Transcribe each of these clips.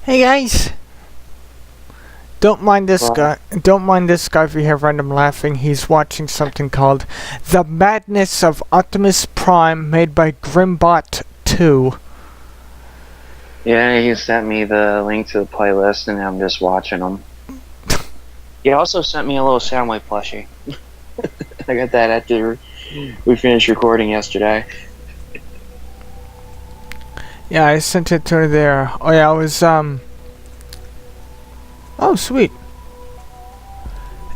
Hey guys! Don't mind this guy. Don't mind this guy if you hear random laughing. He's watching something called The Madness of Optimus Prime, made by Grimbot 2. Yeah, he sent me the link to the playlist, and I'm just watching them. He also sent me a little Soundwave plushie. I got that after we finished recording yesterday. Yeah, I sent it to her there. Oh yeah, I was Oh, sweet.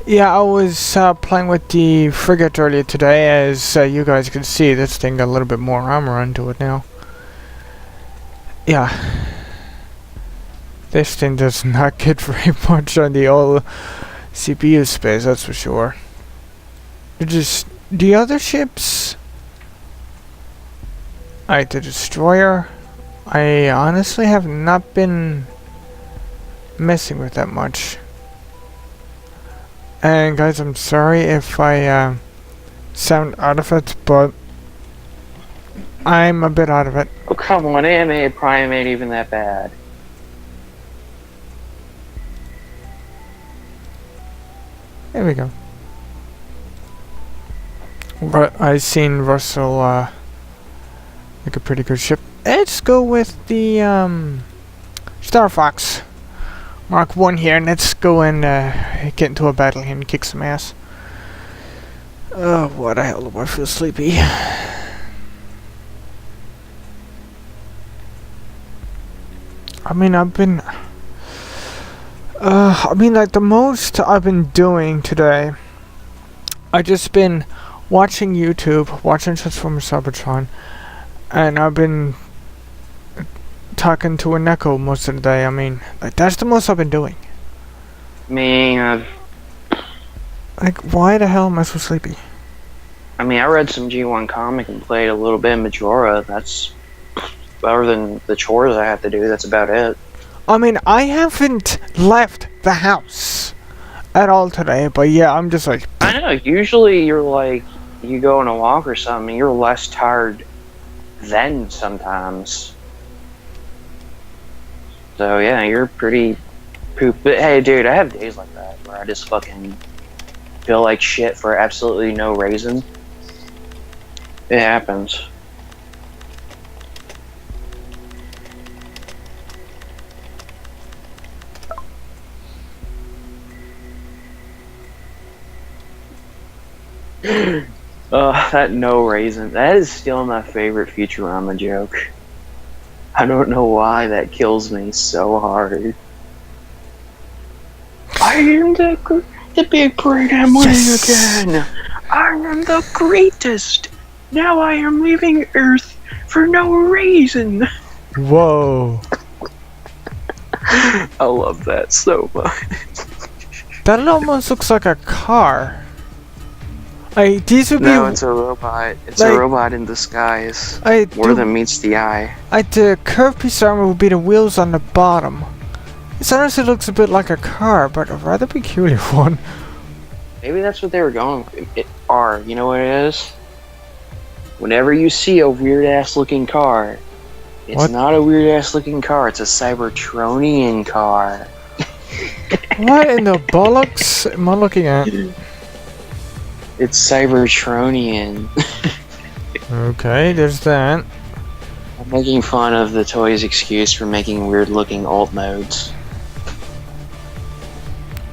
Yeah, I was playing with the frigate earlier today. As you guys can see, this thing got a little bit more armor into it now. Yeah. This thing does not get very much on the old CPU space, that's for sure. Just the other ships. Alright, the destroyer. I honestly have not been messing with that much. And guys, I'm sorry if I sound out of it, but I'm a bit out of it. Oh, come on, anime Prime ain't even that bad. There we go. But I seen Russell make a pretty good ship. Let's go with the Star Fox Mark 1 here, and let's go and get into a battle here and kick some ass. Oh, what the hell do I feel sleepy? I mean, like the most I've been doing today, I just been watching YouTube, watching Transformers Cybertron, and I've been talking to a Neko most of the day. I mean, like that's the most I've been doing. Man, like, why the hell am I so sleepy? I mean, I read some G1 comic and played a little bit of Majora. That's other than the chores I have to do. That's about it. I mean, I haven't left the house at all today, but yeah, I'm just like... I know, usually you're like, you go on a walk or something, you're less tired then sometimes. So yeah, you're pretty poop. But hey dude, I have days like that where I just fucking feel like shit for absolutely no reason. It happens. That no reason. That is still my favorite Futurama joke. I don't know why that kills me so hard. I am the big brain I'm winning again. I am the greatest. Now I am leaving Earth for no reason. Whoa. I love that so much. That almost looks like a car. Like, these would No, be... it's a robot. It's like, a robot in disguise. More than meets the eye. The curved piece of armor would be the wheels on the bottom. It honestly looks a bit like a car, but a rather peculiar one. Maybe that's what they were going for. You know what it is? Whenever you see a weird-ass looking car, it's not a weird-ass looking car, it's a Cybertronian car. What in the bollocks am I looking at? It's Cybertronian. Okay, there's that. I'm making fun of the toy's excuse for making weird-looking alt modes.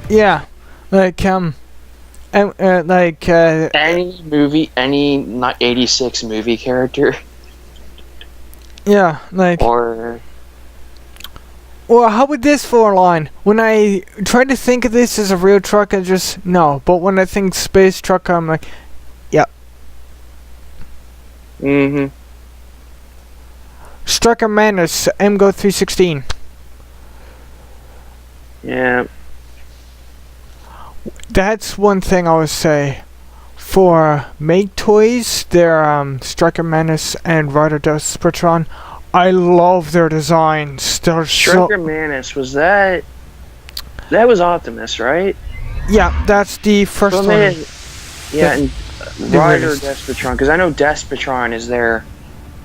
Yeah, like any movie, any not 86 movie character. Yeah, like. Or. Well, how would this for a line? When I try to think of this as a real truck, I just no. But when I think space truck, I'm like, yep. Mm-hmm. Striker Manus, MGO 316. Yeah. That's one thing I would say. For Make Toys, their Striker Manus and Rider Despotron, I love their designs. They're Striker Manus, was that... That was Optimus, right? Yeah, that's the first one. Yeah, and Rider Despotron, because I know Despotron is their...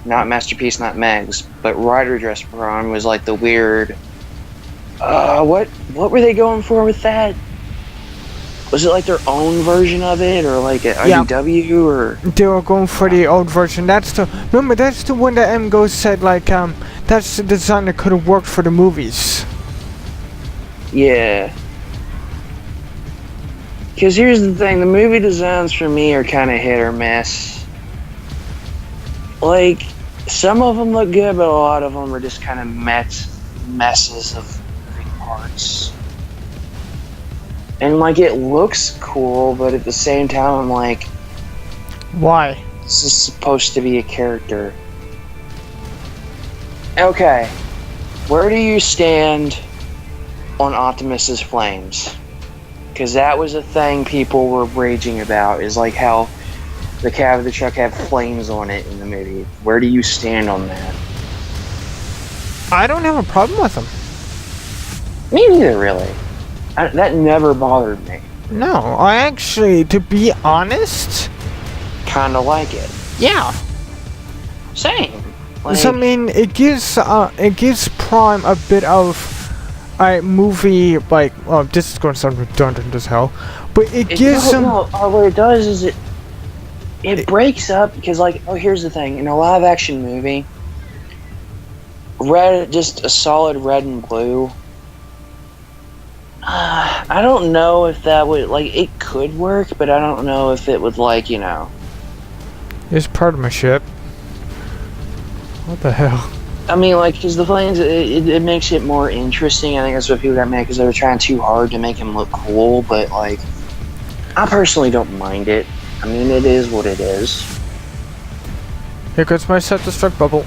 Not Masterpiece, not Megs, but Rider Despotron was like the weird What were they going for with that? Was it like their own version of it, or like an IDW, or? They were going for the old version. That's the one that MGO said like that's the design that could have worked for the movies. Yeah. Because here's the thing, the movie designs for me are kind of hit or miss. Like, some of them look good, but a lot of them are just kind of messes of moving parts. And, like, it looks cool, but at the same time, I'm like... Why? This is supposed to be a character. Okay. Where do you stand on Optimus's flames? Because that was a thing people were raging about, is like how the cab of the truck had flames on it in the movie. Where do you stand on that? I don't have a problem with them. Me neither, really. That never bothered me. No, I actually, to be honest... Kinda like it. Yeah. Same. Like, So, I mean, it gives Prime a bit of a movie, like, well, this is going to sound redundant as hell, but it gives him... No, what it does is it breaks up, because, like, here's the thing, in a live action movie, just a solid red and blue, I don't know if that would, like, it could work, but I don't know if it would, like, you know... It's part of my ship. What the hell? I mean, like, because the flames, it makes it more interesting. I think that's what people got mad, because they were trying too hard to make him look cool, but, like, I personally don't mind it. I mean, it is what it is. Here goes my self-destruct bubble.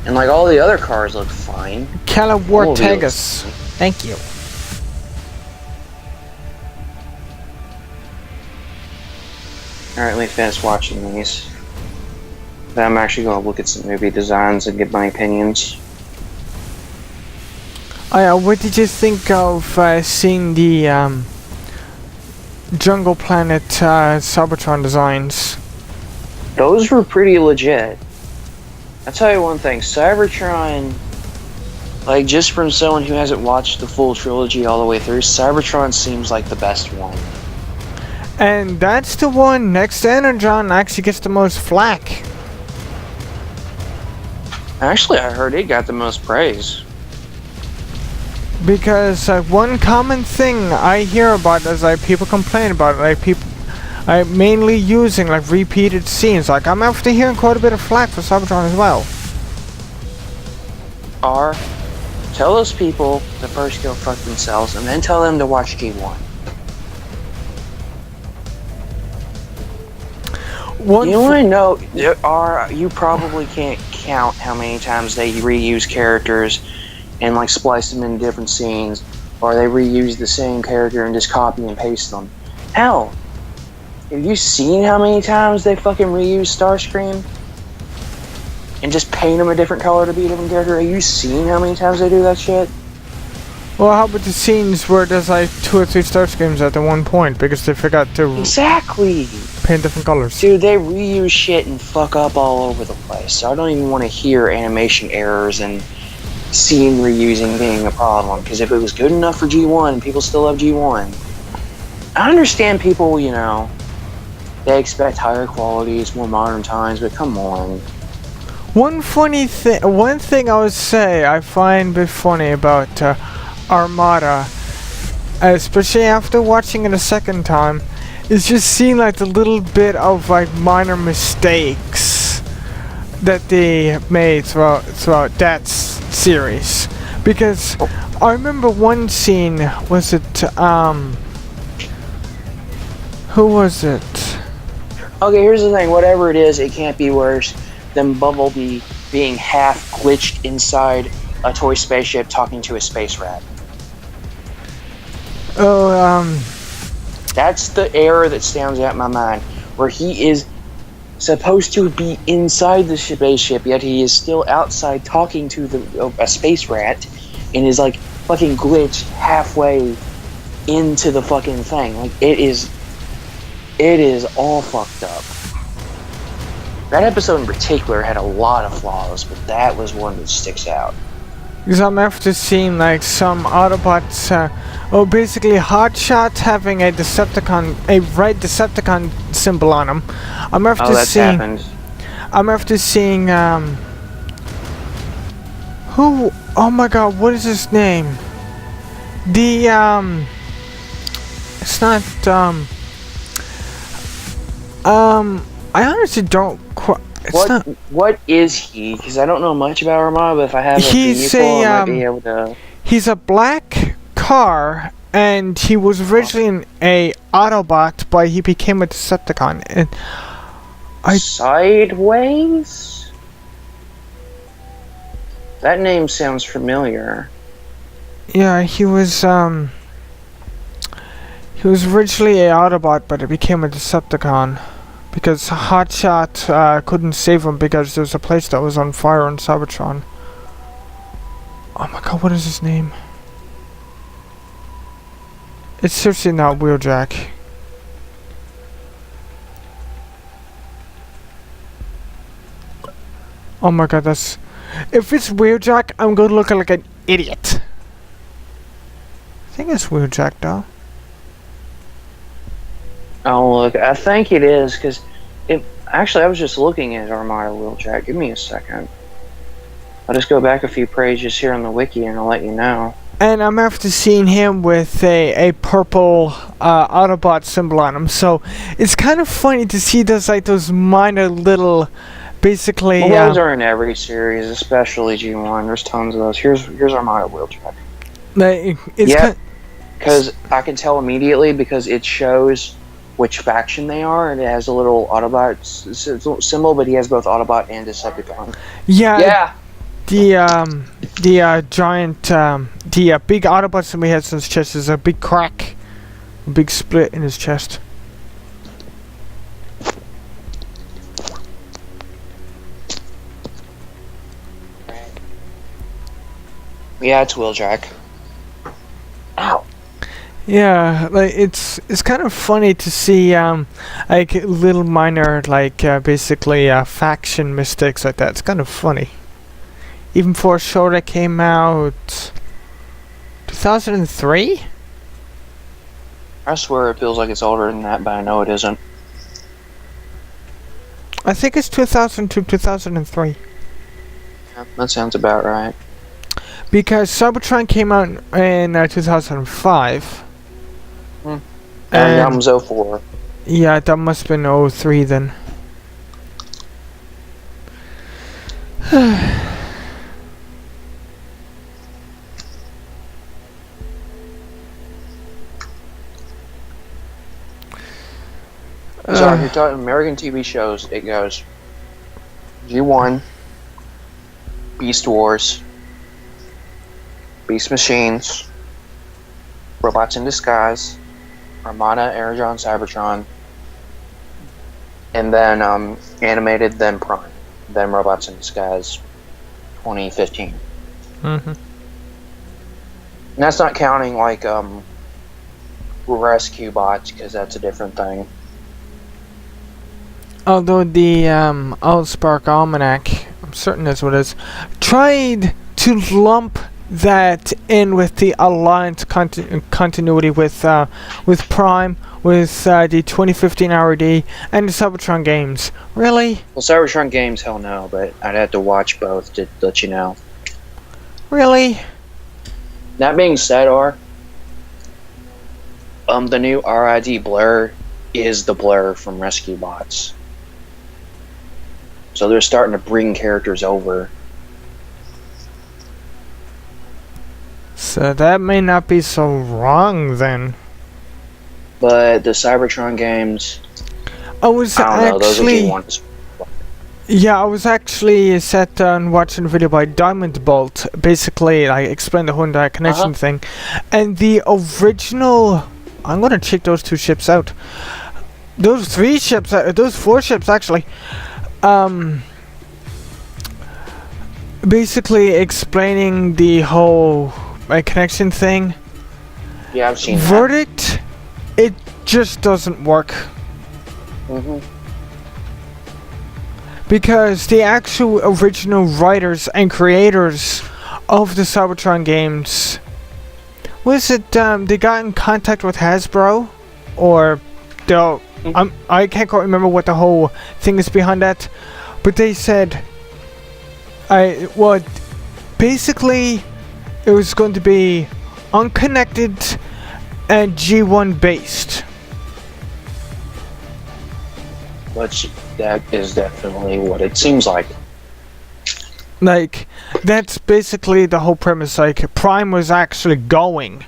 And, like, all the other cars look fine. Calawartegas. Thank you. Alright, let me finish watching these. Then I'm actually going to look at some movie designs and give my opinions. Oh yeah, what did you think of seeing the Jungle Planet Cybertron designs? Those were pretty legit. I'll tell you one thing, Cybertron, like, just from someone who hasn't watched the full trilogy all the way through, Cybertron seems like the best one. And that's the one next to Energon actually gets the most flack. Actually, I heard it got the most praise. Because one common thing I hear about is like people complain about it, like people mainly using like repeated scenes. Like I'm after hearing quite a bit of flack for Cybertron as well. Tell those people to first go fuck themselves and then tell them to watch G1. You want to know, you probably can't count how many times they reuse characters and like splice them in different scenes, or they reuse the same character and just copy and paste them. Hell, have you seen how many times they fucking reuse Starscream and just paint them a different color to be a different character? Have you seen how many times they do that shit? Well, how about the scenes where there's like 2 or 3 Starscreams at the one point because they forgot to exactly paint different colors? Dude, they reuse shit and fuck up all over the place. So I don't even want to hear animation errors and scene reusing being a problem. Because if it was good enough for G1 and people still love G1, I understand people, you know, they expect higher quality, it's more modern times, but come on. One thing I would say I find a bit funny about Armada, especially after watching it a second time, is just seeing like the little bit of like minor mistakes that they made throughout that series. Because I remember one scene, was it who was it? Okay, here's the thing, whatever it is, it can't be worse than Bumblebee being half glitched inside a toy spaceship talking to a space rat. That's the error that stands out in my mind, where he is supposed to be inside the spaceship, yet he is still outside talking to a space rat, and is like fucking glitched halfway into the fucking thing. Like, it is all fucked up. That episode in particular had a lot of flaws, but that was one that sticks out. Because I'm after seeing like some Autobots, basically Hotshot having a Decepticon, a red Decepticon symbol on him. I'm after Oh, that's seeing. happened. I'm after seeing who? Oh my God, what is his name? The it's not I honestly don't quite. What is he? Because I don't know much about Armada, but if I have a vehicle, I might be able to... He's a black car, and he was originally a Autobot, but he became a Decepticon. And Sideways? That name sounds familiar. Yeah, he was originally a Autobot, but he became a Decepticon. Because Hotshot couldn't save him because there was a place that was on fire on Cybertron. Oh my God, what is his name? It's seriously not Wheeljack. Oh my God, that's... If it's Wheeljack, I'm gonna look like an idiot. I think it's Wheeljack though. Oh, look, I think it is, because actually, I was just looking at Armada Wheeljack. Give me a second. I'll just go back a few pages here on the wiki and I'll let you know. And I'm after seeing him with a purple Autobot symbol on him, so it's kind of funny to see those minor little, basically... Well, those are in every series, especially G1. There's tons of those. Here's Armada Wheeljack. Yeah, because I can tell immediately because it shows which faction they are, and it has a little Autobot symbol, but he has both Autobot and Decepticon. Yeah. The giant, the big Autobot symbol he has in his chest is a big crack, a big split in his chest. Yeah, it's Wheeljack. Ow. Yeah, like it's kind of funny to see like little minor basically faction mistakes like that. It's kind of funny. Even for a show that came out 2003? I swear it feels like it's older than that, but I know it isn't. I think it's 2002, 2003. Yeah, that sounds about right. Because Cybertron came out in 2005. And that was 04. Yeah, that must have been 03 then. So if you're talking American TV shows, it goes G1, Beast Wars, Beast Machines, Robots in Disguise, Armada, Aerodron, Cybertron, and then animated, then Prime, then Robots in Disguise, 2015. Mm-hmm. And that's not counting like Rescue Bots, because that's a different thing. Although the Allspark Almanac, I'm certain that's what it is, tried to lump that in with the Alliance continuity with Prime, with the 2015 RD, and the Cybertron games. Really? Well, Cybertron games, hell no, but I'd have to watch both to let you know. Really? That being said, the new RID Blur is the Blur from Rescue Bots. So they're starting to bring characters over. So that may not be so wrong then. But the Cybertron games, I was actually... Yeah, I was actually sat down watching a video by Diamond Bolt, basically like explain the Hyundai connection thing, and the original... I'm gonna check those two ships out. Those three ships, those four ships actually. Basically explaining the whole connection thing. Yeah, I've seen Verdict, it just doesn't work. Because the actual original writers and creators of the Cybertron games. Was it they got in contact with Hasbro, or the I can't quite remember what the whole thing is behind that, but they said basically it was going to be unconnected and G1 based. Which that is definitely what it seems like. Like, that's basically the whole premise. Like, Prime was actually going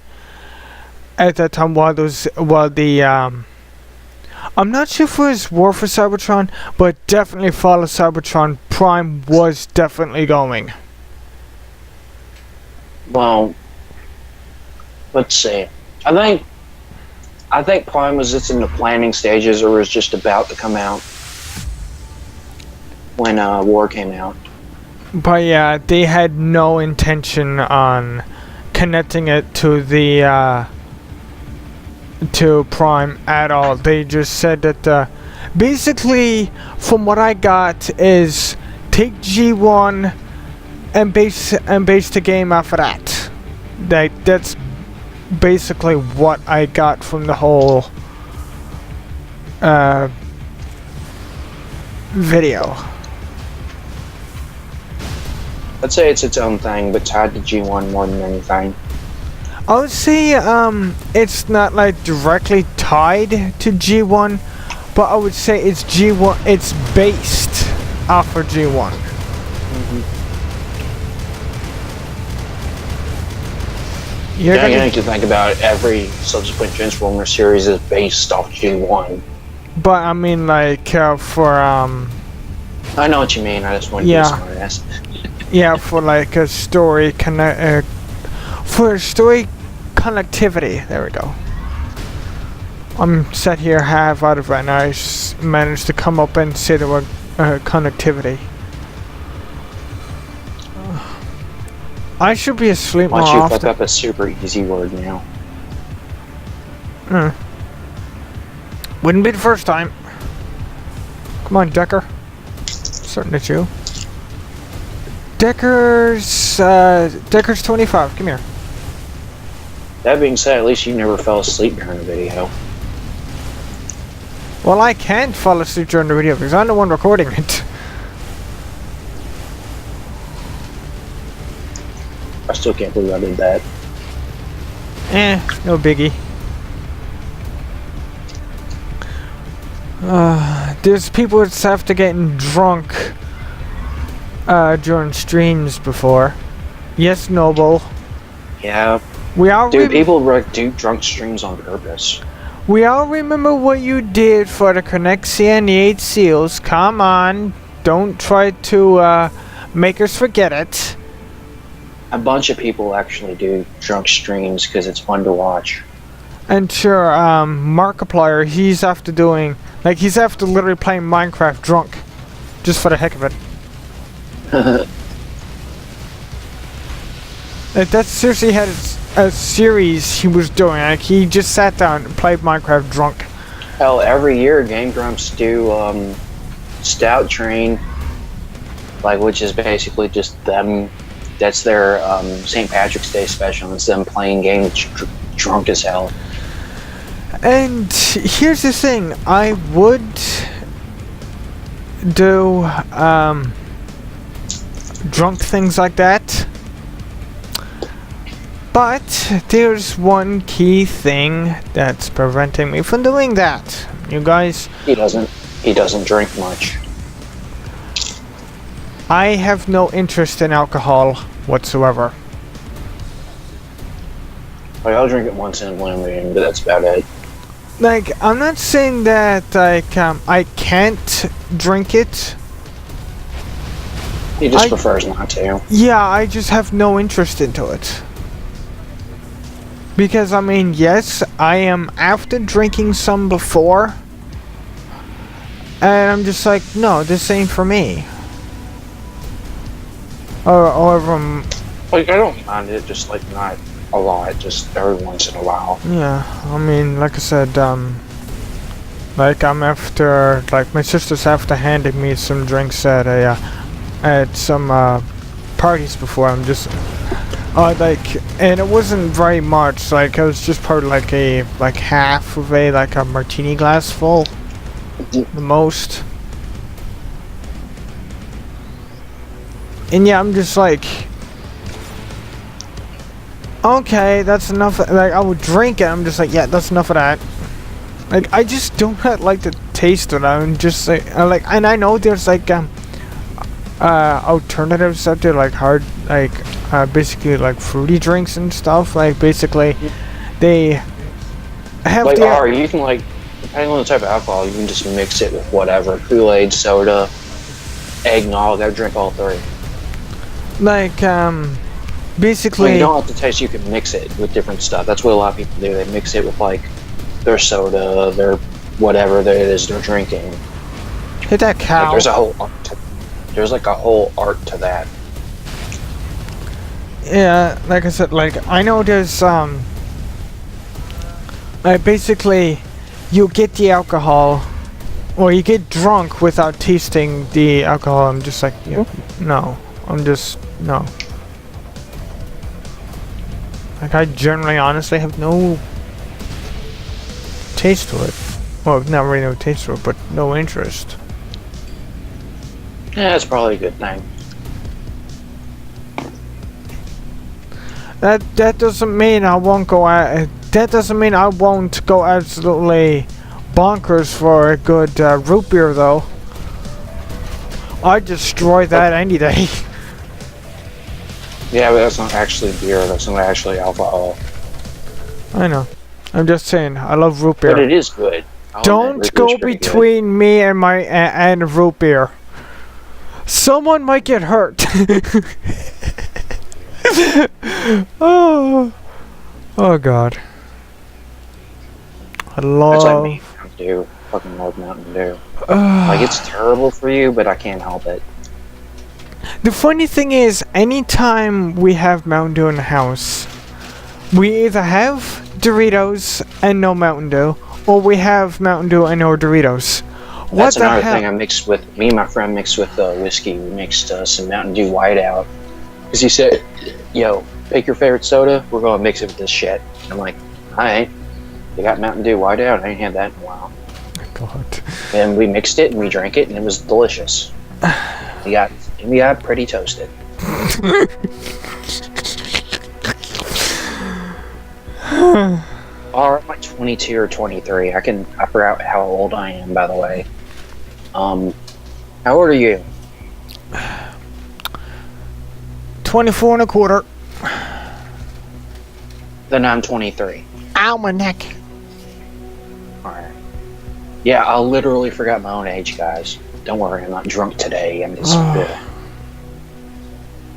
at that time while the I'm not sure if it was War for Cybertron, but definitely Fall of Cybertron, Prime was definitely going. Well, let's see. I think Prime was just in the planning stages, or was just about to come out when War came out. But yeah, they had no intention on connecting it to the to Prime at all. They just said that basically, from what I got, is take G1 and base the game off of that. That's basically what I got from the whole video. I'd say it's its own thing, but tied to G1 more than anything. I would say it's not like directly tied to G1, but I would say it's G1. It's based off of G1. You need to think about it, every subsequent Transformer series is based off G1. But I mean, like for I know what you mean. I just want to be a smartass. Yeah, for like a story connectivity. There we go. I'm sat here half out of it, and I managed to come up and say the word connectivity. I should be asleep more often. Why don't you fuck up a super easy word now? Wouldn't be the first time. Come on, Decker. Starting at you. Decker's 25. Come here. That being said, at least you never fell asleep during the video. Well, I can't fall asleep during the video because I'm the one recording it. I still can't believe I did that. No biggie. There's people that's after getting drunk during streams before. Yes, Noble. Yeah. Dude, people do drunk streams on purpose. We all remember what you did for the Connexia and the 8 Seals. Come on. Don't try to make us forget it. A bunch of people actually do drunk streams because it's fun to watch. And sure, Markiplier, he's after literally playing Minecraft drunk. Just for the heck of it. That seriously had a series he was doing. Like, he just sat down and played Minecraft drunk. Hell, every year Game Grumps do Stout Train, which is basically just them. That's their St. Patrick's Day special. It's them playing games drunk as hell. And here's the thing, I would do drunk things like that, but there's one key thing that's preventing me from doing that. You guys, he doesn't drink much. I have no interest in alcohol whatsoever. I'll drink it once in a blue moon, but that's about it. Like, I'm not saying that I can't drink it. He just prefers not to. Yeah, I just have no interest into it. Because, I mean, yes, I am after drinking some before. And I'm just like, no, this ain't for me. Or I don't mind it, just not a lot, just every once in a while. Yeah, I mean, like I said, I'm after, my sister's after handing me some drinks at some parties before. I'm just like, and it wasn't very much. Like, I was just part of like half of a martini glass full, the most. And yeah, I'm just like, okay, that's enough. Like, I would drink it. I'm just like, yeah, that's enough of that. Like, I just don't like the taste of it. I'm just like, and I know there's like alternatives out there, like basically like fruity drinks and stuff. Like, basically, they have like, or you can, like, depending on the type of alcohol, you can just mix it with whatever, Kool-Aid, soda, eggnog. I drink all three. Like, basically, well, you don't have to taste. You can mix it with different stuff. That's what a lot of people do. They mix it with like their soda, their whatever it is they're drinking. Hit that cow. Like, there's a whole art there's like a whole art to that. Yeah, like I said, like, I know there's like, basically, you get the alcohol, or you get drunk without tasting the alcohol. I'm just like, yeah, no. I'm just, no. Like, I generally, honestly, have no taste to it. Well, not really no taste to it, but no interest. Yeah, that's probably a good thing. That doesn't mean I won't go out. That doesn't mean I won't go absolutely bonkers for a good root beer, though. I'd destroy that any day. Yeah, but that's not actually beer. That's not actually alcohol. I know. I'm just saying, I love root beer. But it is good. Don't go between me and my and root beer. Someone might get hurt. Oh God. I love. That's like me. Mountain Dew. Fucking love Mountain Dew. Like, it's terrible for you, but I can't help it. The funny thing is, anytime we have Mountain Dew in the house, we either have Doritos and no Mountain Dew, or we have Mountain Dew and no Doritos. That's another thing I mixed with. Me and my friend mixed with whiskey. We mixed some Mountain Dew Whiteout. Because he said, yo, pick your favorite soda, we're going to mix it with this shit. And I'm like, alright. You got Mountain Dew Whiteout? I ain't had that in a while. God. And we mixed it and we drank it and it was delicious. We got pretty toasted. Or I'm like 22 or 23. I forgot how old I am, by the way. How old are you? 24 and a quarter. Then I'm 23. Ow, my neck. Alright. Yeah, I literally forgot my own age, guys. Don't worry, I'm not drunk today. I'm just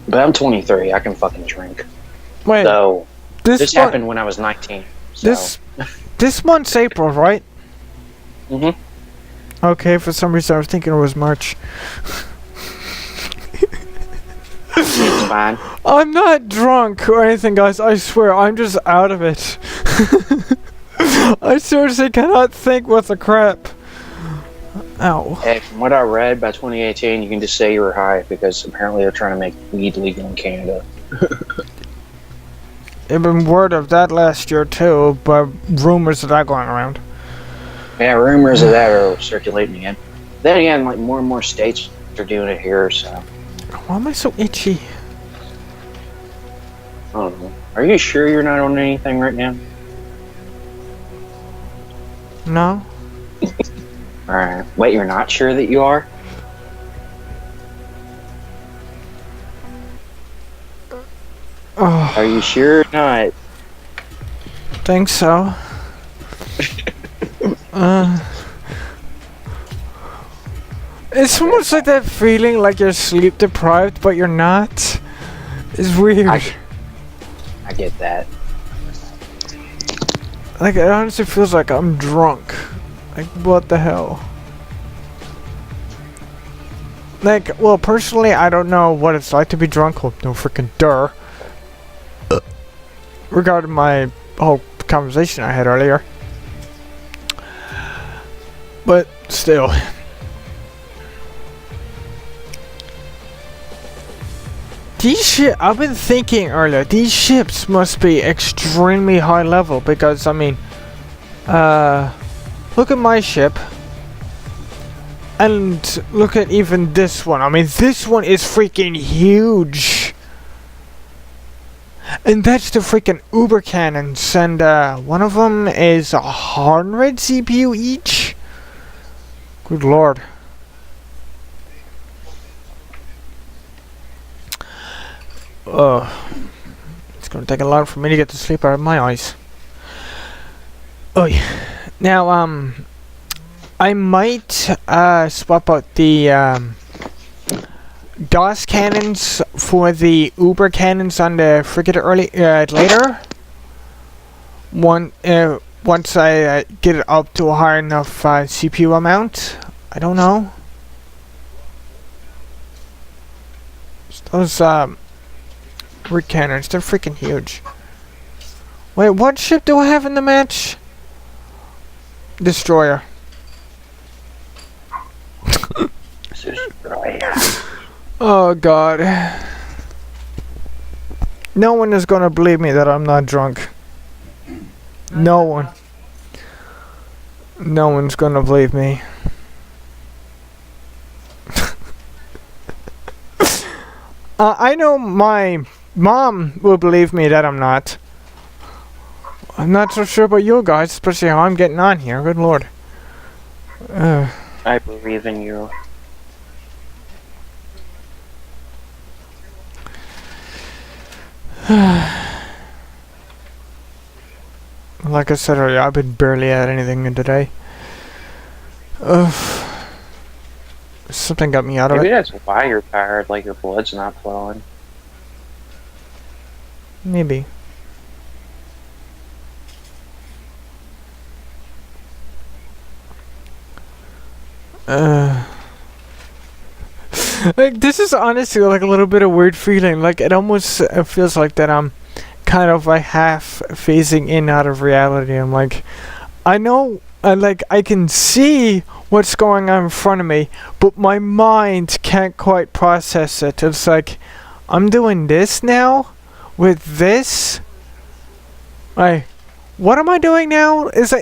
but I'm 23. I can fucking drink. Wait. So this happened when I was 19. So. This month's April, right? Mm-hmm. Okay, for some reason I was thinking it was March. It's fine. I'm not drunk or anything, guys. I swear, I'm just out of it. I seriously cannot think what the crap. Ow. Hey, from what I read, by 2018, you can just say you were high because apparently they're trying to make weed legal in Canada. I've been word of that last year too, but rumors of that going around. Yeah, rumors of that are circulating again. Then again, like more and more states are doing it here, so. Why am I so itchy? I don't know. Are you sure you're not on anything right now? No. Alright. Wait, you're not sure that you are? Oh. Are you sure or not? Think so. It's almost like that feeling like you're sleep deprived, but you're not. It's weird. I get that. Like, it honestly feels like I'm drunk. Like, what the hell? Like, well, personally, I don't know what it's like to be drunk. Oh, no freaking dur. Regarding my whole conversation I had earlier. But, still. I've been thinking earlier, these ships must be extremely high level because, I mean, look at my ship. And look at even this one. I mean, this one is freaking huge. And that's the freaking Uber cannons. And one of them is 100 CPU each. Good lord. It's gonna take a lot for me to get to sleep out of my eyes. Oh yeah. Now, I might swap out the DOS cannons for the Uber cannons on the frigate later. Once I get it up to a high enough CPU amount. I don't know. Those rig cannons, they're freaking huge. Wait, what ship do I have in the match? Destroyer. Oh god. No one is gonna believe me that I'm not drunk. No one. No one's gonna believe me. I know my mom will believe me that I'm not. I'm not so sure about you guys, especially how I'm getting on here. Good lord. I believe in you. Like I said earlier, I've been barely at anything today. Something got me out of it. Maybe that's why you're tired, like your blood's not flowing. Maybe. Like, this is honestly like a little bit of weird feeling. Like, it almost feels like that I'm kind of like half phasing in out of reality. I'm like, I know, like, I can see what's going on in front of me, but my mind can't quite process it. It's like, I'm doing this now with this. Like, what am I doing now? It's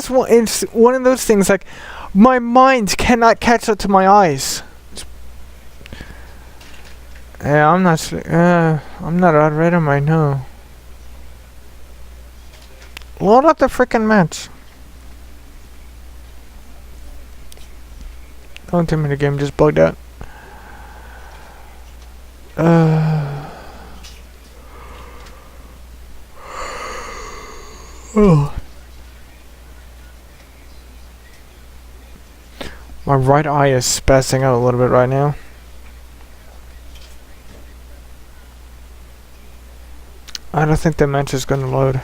one of those things like my mind cannot catch up to my eyes. Yeah, I'm not out right on my no. Load up the freaking match. Don't tell me the game just bugged out. Oh. My right eye is spazzing out a little bit right now. I don't think the match is gonna load.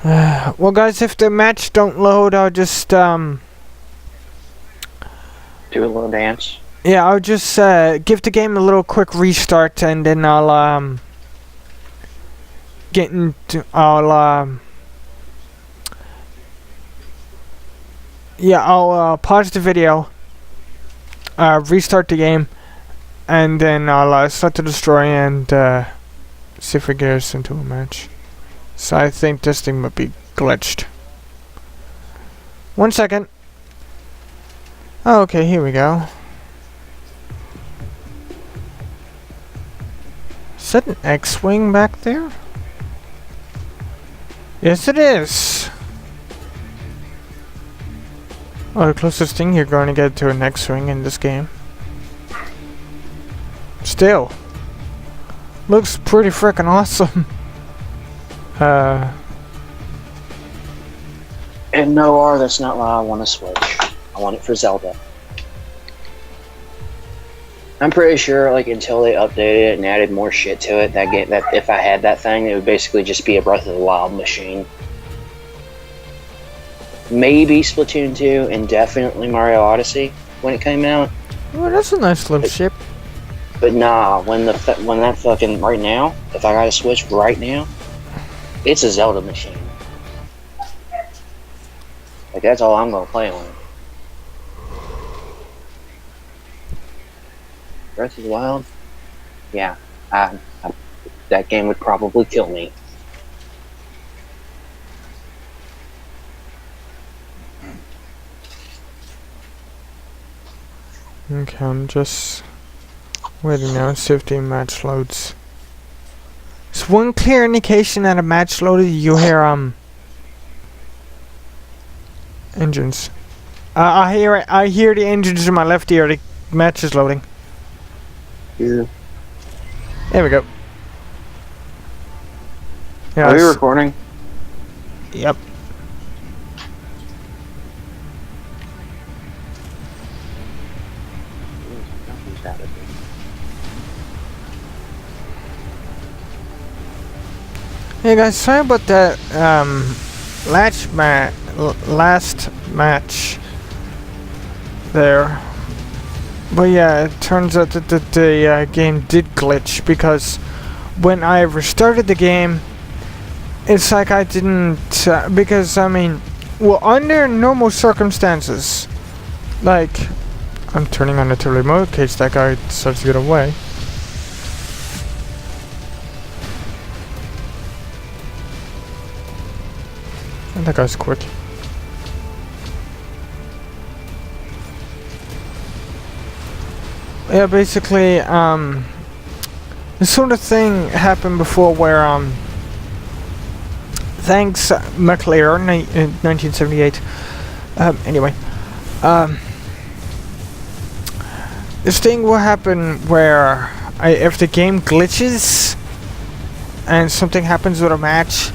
Well guys, if the match don't load, I'll just do a little dance. Yeah, I'll just give the game a little quick restart, and then I'll I'll pause the video, restart the game, and then I'll start the destroy and see if we get us into a match. So I think this thing might be glitched. 1 second. Oh, okay, here we go. Is that an X-Wing back there? Yes, it is. Oh, the closest thing you're going to get to an X-Wing in this game. Still. Looks pretty freaking awesome. And no, R, that's not why I want to switch. I want it for Zelda. I'm pretty sure, like, until they updated it and added more shit to it, that game, that if I had that thing, it would basically just be a Breath of the Wild machine. Maybe Splatoon 2 and definitely Mario Odyssey when it came out. Oh, that's a nice little ship. But nah, when that fucking right now, if I gotta switch right now, it's a Zelda machine. Like, that's all I'm gonna play on. Breath of the Wild, Yeah, that game would probably kill me. Okay, I'm just waiting now and see if the match loads. It's one clear indication that a match loaded. You hear engines. I hear it. I hear the engines in my left ear. The match is loading. Yeah. There we go. Yeah, Are we recording? Yep. Hey guys, sorry about that last match there. But yeah, it turns out that the game did glitch because when I restarted the game, it's like I didn't because I mean, well, under normal circumstances, like I'm turning on the turbo mode in case that guy starts to get away. And that guy's quick. Yeah, basically, this sort of thing happened before where, thanks, McLaren, in 1978. Anyway, this thing will happen where, if the game glitches, and something happens with a match,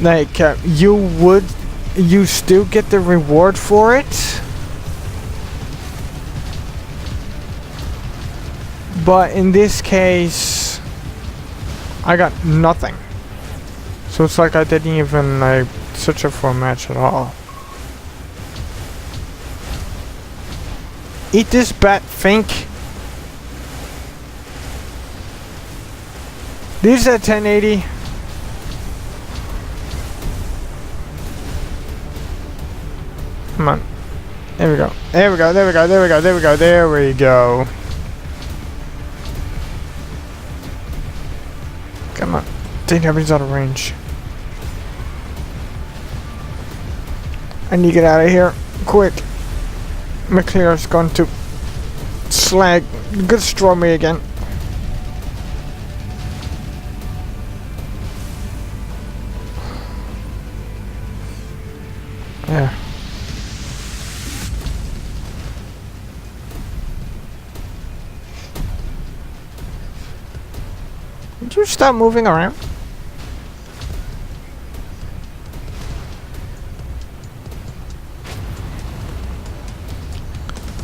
like, you still get the reward for it, but in this case, I got nothing. So it's like I didn't even like search for a match at all. Eat this bat, Fink. These at 1080. Come on. There we go. There we go. There we go. There we go. There we go. There we go. Come on. Dang, everything's out of range. I need to get out of here. Quick. McLear's going to slag. Destroy me again. Yeah. Would you stop moving around?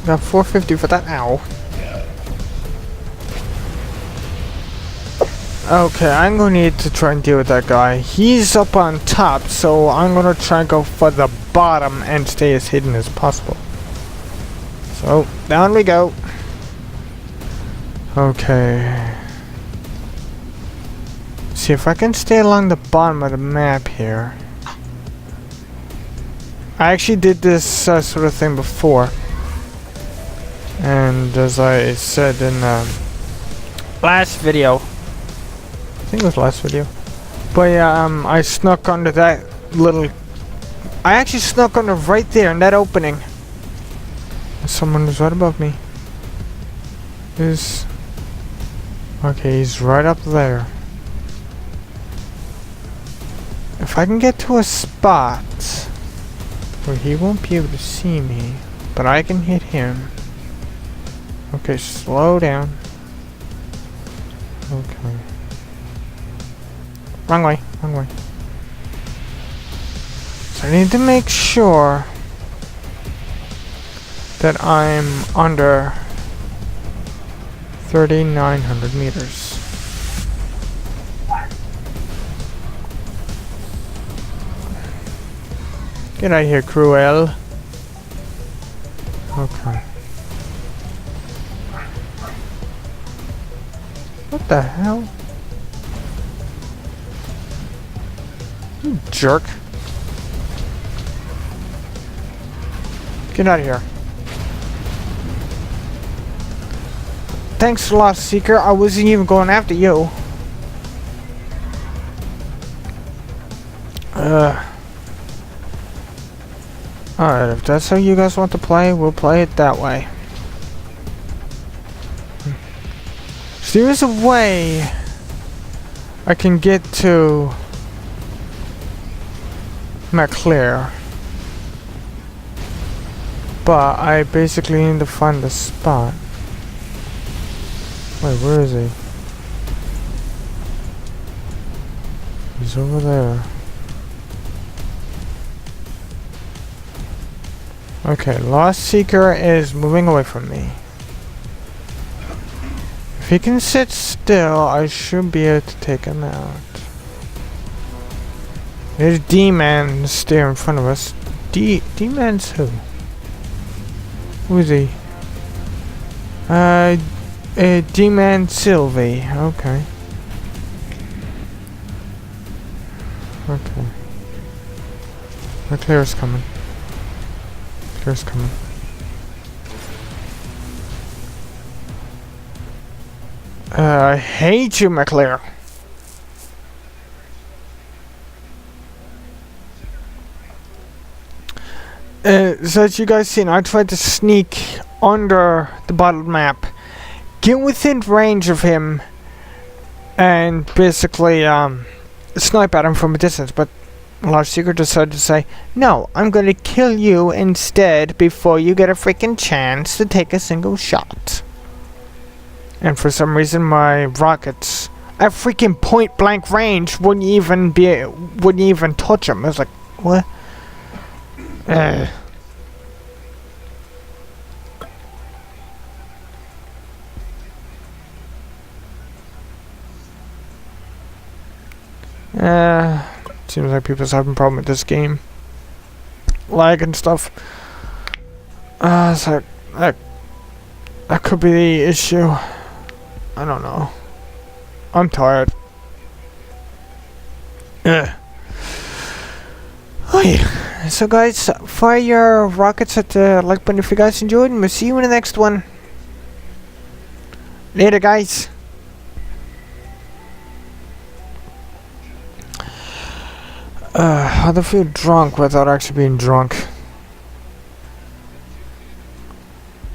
Got 450 for that. Ow. Okay, I'm gonna need to try and deal with that guy. He's up on top, so I'm gonna try and go for the bottom and stay as hidden as possible. So, down we go. Okay. See if I can stay along the bottom of the map here. I actually did this sort of thing before. And as I said in last video, I think it was last video, but yeah, I snuck under that little, I actually snuck under right there in that opening. Someone is right above me. Okay, he's right up there. If I can get to a spot where he won't be able to see me, but I can hit him. Okay, slow down. Okay. Wrong way, wrong way. So I need to make sure that I'm under 3,900 meters. Get out of here, Cruel. Okay. What the hell? You jerk. Get out of here. thanks, Lost Seeker. I wasn't even going after you. Alright, if that's how you guys want to play, we'll play it that way. So there is a way I can get to McClure, but I basically need to find the spot. Wait, where is he? He's over there. Okay, Lost Seeker is moving away from me. If he can sit still, I should be able to take him out. There's D-Man there in front of us. D-Man's who? Who is he? D-Man Sylvie. Okay. Okay. McClare's coming. McClare's coming. I hate you, McClare. So as you guys seen, I tried to sneak under the bottled map, get within range of him, and basically snipe at him from a distance, but Lost Seeker decided to say, no, I'm going to kill you instead before you get a freaking chance to take a single shot. And for some reason my rockets at freaking point blank range wouldn't even touch him. I was like, what? Seems like people's having a problem with this game. Lag and stuff. So that could be the issue. I don't know. I'm tired. Oh yeah. So guys, fire your rockets at the like button if you guys enjoyed, and we'll see you in the next one. Later, guys. I don't feel drunk without actually being drunk.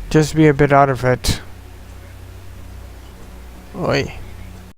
Just be a bit out of it. Oi.